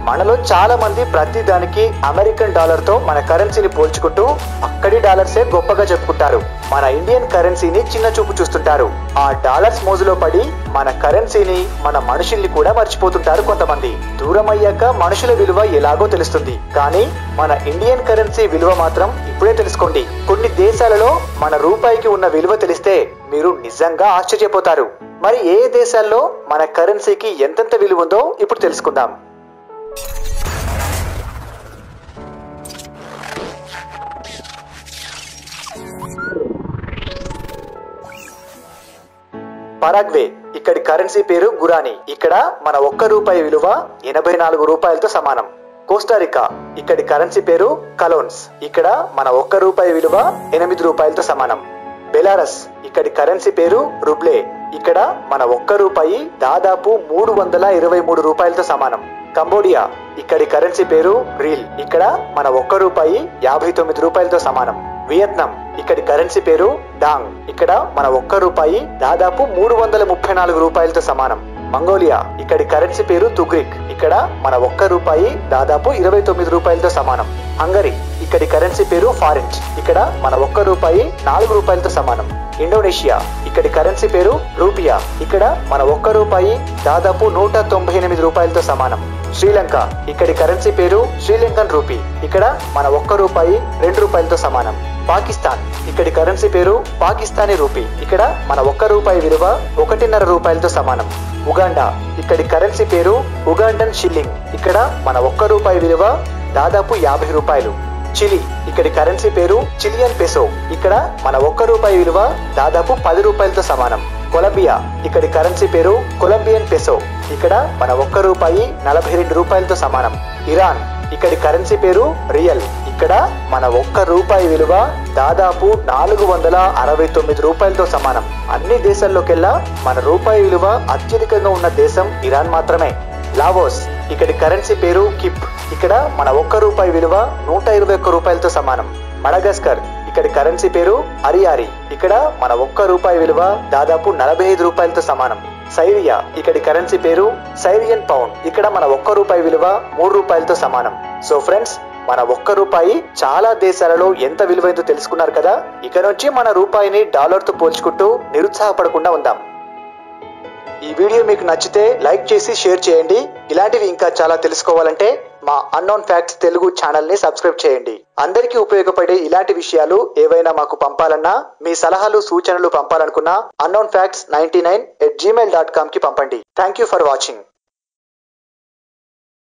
మనలో చాలా మంది ప్రతి దానికి అమెరికన్ డాలర్ తో మన కరెన్సీని పోల్చుకుంటూ అక్కడి డాలర్సే గొప్పగా చెప్పుకుంటారు. మన ఇండియన్ కరెన్సీని చిన్న చూపు చూస్తుంటారు. ఆ డాలర్స్ మోజులో పడి మన కరెన్సీని, మన మనుషుల్ని కూడా మర్చిపోతుంటారు కొంతమంది. దూరం అయ్యాక మనుషుల విలువ ఎలాగో తెలుస్తుంది, కానీ మన ఇండియన్ కరెన్సీ విలువ మాత్రం ఇప్పుడే తెలుసుకోండి. కొన్ని దేశాలలో మన రూపాయికి ఉన్న విలువ తెలిస్తే మీరు నిజంగా ఆశ్చర్యపోతారు. మరి ఏ దేశాల్లో మన కరెన్సీకి ఎంతెంత విలువ ఉందో ఇప్పుడు తెలుసుకుందాం. పరాగ్వే, ఇక్కడి కరెన్సీ పేరు గురానీ. ఇక్కడ మన 1 రూపాయి విలువ 84 రూపాయలతో సమానం. కోస్టారికా, ఇక్కడి కరెన్సీ పేరు కలోన్స్. ఇక్కడ మన 1 రూపాయి విలువ 8 రూపాయలతో సమానం. బెలారస్, ఇక్కడి కరెన్సీ పేరు రుబ్లే. ఇక్కడ మన 1 రూపాయి దాదాపు 323 రూపాయలతో సమానం. కంబోడియా, ఇక్కడి కరెన్సీ పేరు రీల్. ఇక్కడ మన 1 రూపాయి 59 రూపాయలతో సమానం. వియత్నాం, ఇక్కడి కరెన్సీ పేరు డాంగ్. ఇక్కడ మన 1 రూపాయి దాదాపు 334 రూపాయలతో సమానం. మంగోలియా, ఇక్కడి కరెన్సీ పేరు తుగ్రిక్. ఇక్కడ మన 1 రూపాయి దాదాపు 29 రూపాయలతో సమానం. హంగరీ, ఇక్కడి కరెన్సీ పేరు ఫారెంచ్. ఇక్కడ మన 1 రూపాయి 4 రూపాయలతో సమానం. ఇండోనేషియా, ఇక్కడి కరెన్సీ పేరు రూపియా. ఇక్కడ మన 1 రూపాయి దాదాపు 198 రూపాయలతో సమానం. శ్రీలంక, ఇక్కడి కరెన్సీ పేరు శ్రీలంకన్ రూపీ. ఇక్కడ మన 1 రూపాయి 2 రూపాయలతో సమానం. పాకిస్తాన్, ఇక్కడి కరెన్సీ పేరు పాకిస్తానీ రూపీ. ఇక్కడ మన 1 రూపాయి విలువ 1.5 రూపాయలతో సమానం. ఉగాండా, ఇక్కడి కరెన్సీ పేరు ఉగాండన్ షిల్లింగ్. ఇక్కడ మన 1 రూపాయి విలువ దాదాపు 50 రూపాయలు. చిలీ, ఇక్కడి కరెన్సీ పేరు చిలియన్ పెసో. ఇక్కడ మన 1 రూపాయి విలువ దాదాపు 10 రూపాయలతో సమానం. కొలంబియా, ఇక్కడి కరెన్సీ పేరు కొలంబియన్ పెసో. ఇక్కడ మన 1 రూపాయి 42 రూపాయలతో సమానం. ఇరాన్, ఇక్కడి కరెన్సీ పేరు రియల్. ఇక్కడ మన 1 రూపాయి విలువ దాదాపు 469 రూపాయలతో సమానం. అన్ని దేశాల్లోకెల్లా మన రూపాయి విలువ అత్యధికంగా ఉన్న దేశం ఇరాన్ మాత్రమే. లావోస్, ఇక్కడి కరెన్సీ పేరు కిప్. ఇక్కడ మన 1 రూపాయి విలువ 121 రూపాయలతో సమానం. మడగాస్కర్, ఇక్కడి కరెన్సీ పేరు అరియారి. ఇక్కడ మన 1 రూపాయి విలువ దాదాపు 45 రూపాయలతో సమానం. సైరియా, ఇక్కడి కరెన్సీ పేరు సైరియన్ పౌండ్. ఇక్కడ మన 1 రూపాయి విలువ 3 రూపాయలతో సమానం. సో ఫ్రెండ్స్, మన 1 రూపాయి చాలా దేశాలలో ఎంత విలువైందో తెలుసుకున్నారు కదా. ఇక నుంచి మన రూపాయిని డాలర్ తో పోల్చుకుంటూ నిరుత్సాహపడకుండా ఉందాం. ఈ వీడియో మీకు నచ్చితే లైక్ చేసి షేర్ చేయండి. ఇలాంటివి ఇంకా చాలా తెలుసుకోవాలంటే మా అన్నోన్ ఫ్యాక్ట్స్ తెలుగు ఛానల్ ని సబ్స్క్రైబ్ చేయండి. అందరికీ ఉపయోగపడే ఇలాంటి విషయాలు ఏవైనా మాకు పంపాలన్నా, మీ సలహాలు సూచనలు పంపాలనుకున్నా unknownfacts99@gmail.com కి పంపండి. Thank you for watching.